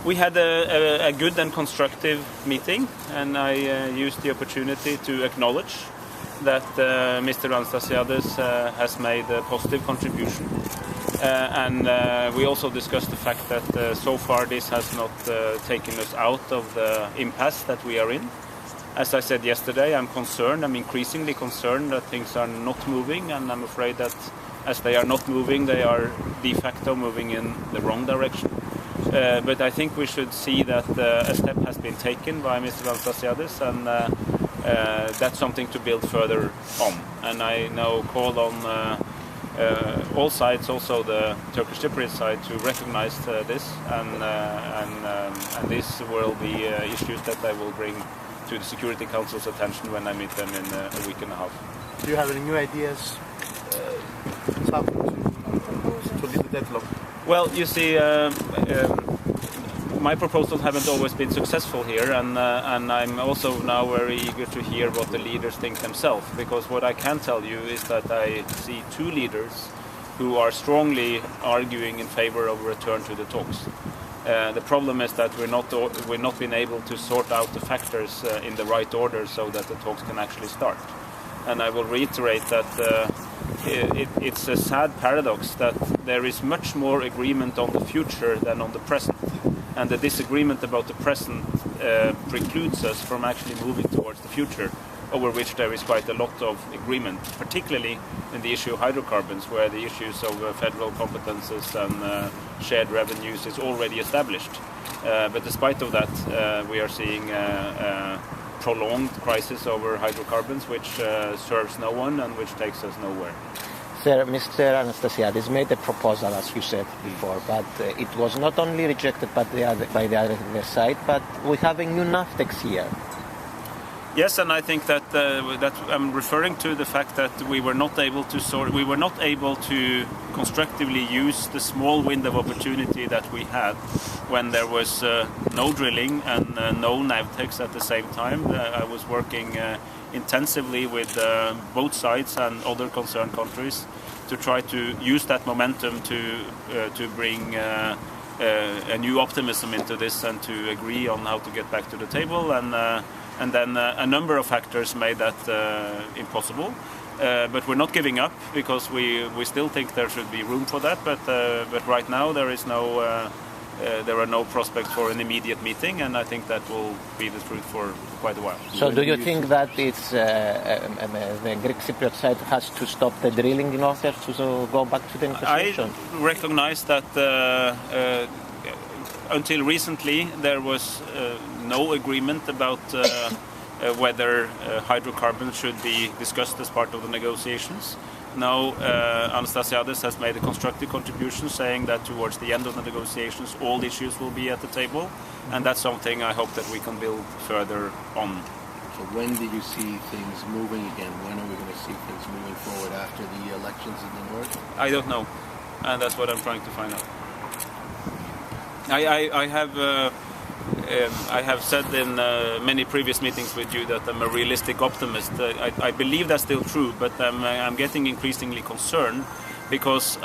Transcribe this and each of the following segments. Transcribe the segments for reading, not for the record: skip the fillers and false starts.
We had a good and constructive meeting, and I used the opportunity to acknowledge that Mr. Anastasiades has made a positive contribution. And we also discussed the fact that so far this has not taken us out of the impasse that we are in. As I said yesterday, I'm concerned, I'm increasingly concerned that things are not moving, and I'm afraid that as they are not moving, they are de facto moving in the wrong direction. But I think we should see that a step has been taken by Mr. Anastasiades, and that's something to build further on. And I now call on all sides, also the Turkish Cypriot side, to recognize this, and this will be issues that I will bring to the Security Council's attention when I meet them in a week and a half. Do you have any new ideas to lead the deadlock? Well, you see, my proposals haven't always been successful here, and I'm also now very eager to hear what the leaders think themselves, because what I can tell you is that I see two leaders who are strongly arguing in favor of a return to the talks. The problem is that we're not been able to sort out the factors in the right order so that the talks can actually start. And I will reiterate that it's a sad paradox that there is much more agreement on the future than on the present. And the disagreement about the present precludes us from actually moving towards the future, over which there is quite a lot of agreement, particularly in the issue of hydrocarbons, where the issues of federal competences and shared revenues is already established. But despite of that, we are seeing prolonged crisis over hydrocarbons, which serves no one and which takes us nowhere. Sir, Mr. Anastasiades made a proposal, as you said before, but it was not only rejected by the other side, but we have a new NAFTEX here. Yes, and I think that that I'm referring to the fact that we were not able to constructively use the small window of opportunity that we had when there was no drilling and no NAVTEX at the same time. I was working intensively with both sides and other concerned countries to try to use that momentum to bring a new optimism into this and to agree on how to get back to the table, and then a number of factors made that impossible. But we're not giving up, because we still think there should be room for that. But right now there are no prospects for an immediate meeting, and I think that will be the truth for quite a while. So do you think that it's the Greek Cypriot side has to stop the drilling in order to go back to the negotiation? I recognize that until recently there was no agreement about whether hydrocarbons should be discussed as part of the negotiations. Now Anastasiades has made a constructive contribution, saying that towards the end of the negotiations all issues will be at the table, and that's something I hope that we can build further on. So when do you see things moving again? When are we going to see things moving forward after the elections in the north? I don't know, and that's what I'm trying to find out. I have said in many previous meetings with you that I'm a realistic optimist. I believe that's still true, but I'm getting increasingly concerned, because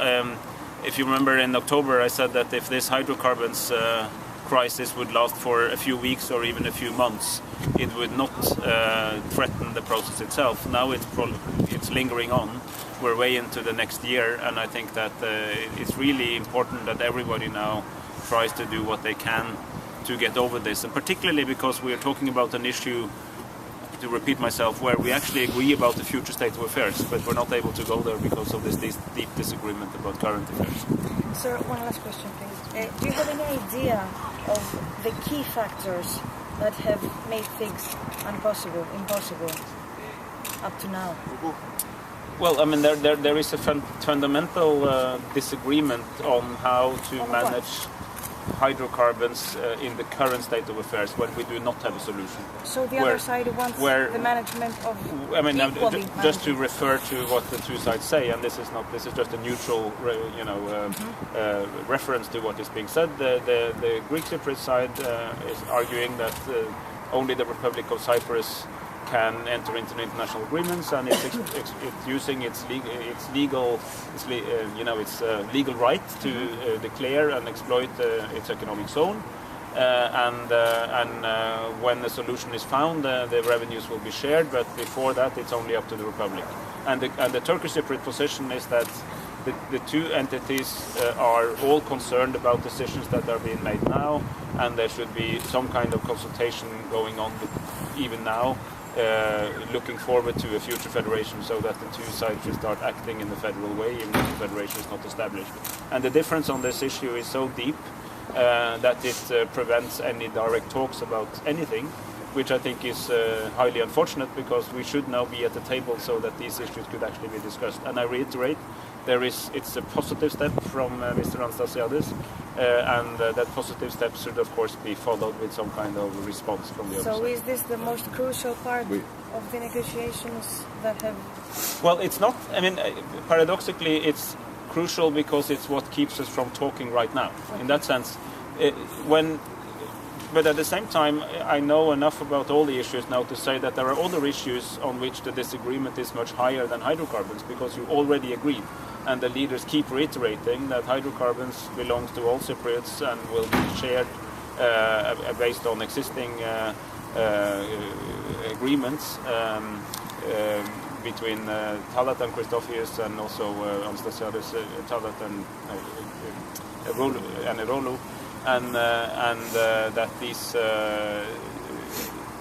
if you remember in October I said that if this hydrocarbons crisis would last for a few weeks or even a few months, it would not threaten the process itself. Now it's lingering on. We're way into the next year, and I think that it's really important that everybody now tries to do what they can to get over this, and particularly because we are talking about an issue, to repeat myself, where we actually agree about the future state of affairs, but we're not able to go there because of this deep disagreement about current affairs. Sir, one last question, please. Do you have any idea of the key factors that have made things impossible up to now? Well, I mean, there is a fundamental disagreement on how to manage hydrocarbons in the current state of affairs, when we do not have a solution. So the other side wants the management of. I mean, just to refer to what the two sides say, and this is just a neutral, reference to what is being said. The Greek Cypriot side is arguing that only the Republic of Cyprus can enter into international agreements, and it's using its legal right to declare and exploit its economic zone. When the solution is found, the revenues will be shared. But before that, it's only up to the Republic. And the Turkish Cypriot position is that the two entities are all concerned about decisions that are being made now, and there should be some kind of consultation going on even now, looking forward to a future federation, so that the two sides should start acting in the federal way, even if the federation is not established. And the difference on this issue is so deep that it prevents any direct talks about anything, which I think is highly unfortunate, because we should now be at the table so that these issues could actually be discussed. And I reiterate, it's a positive step from Mr. Anastasiadis, and that positive step should of course be followed with some kind of response from the other side. So is this the most crucial part of the negotiations that have... Well, it's not. I mean, paradoxically, it's crucial because it's what keeps us from talking right now. In that sense, but at the same time, I know enough about all the issues now to say that there are other issues on which the disagreement is much higher than hydrocarbons, because you already agreed, and the leaders keep reiterating that hydrocarbons belongs to all Cypriots and will be shared based on existing agreements between Talat and Christofias, and also Anastasiadis, Talat and Erolu. And that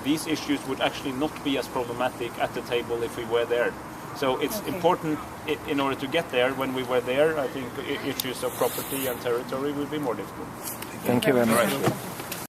these issues would actually not be as problematic at the table if we were there. So it's important in order to get there. When we were there, I think issues of property and territory would be more difficult. Thank you very much.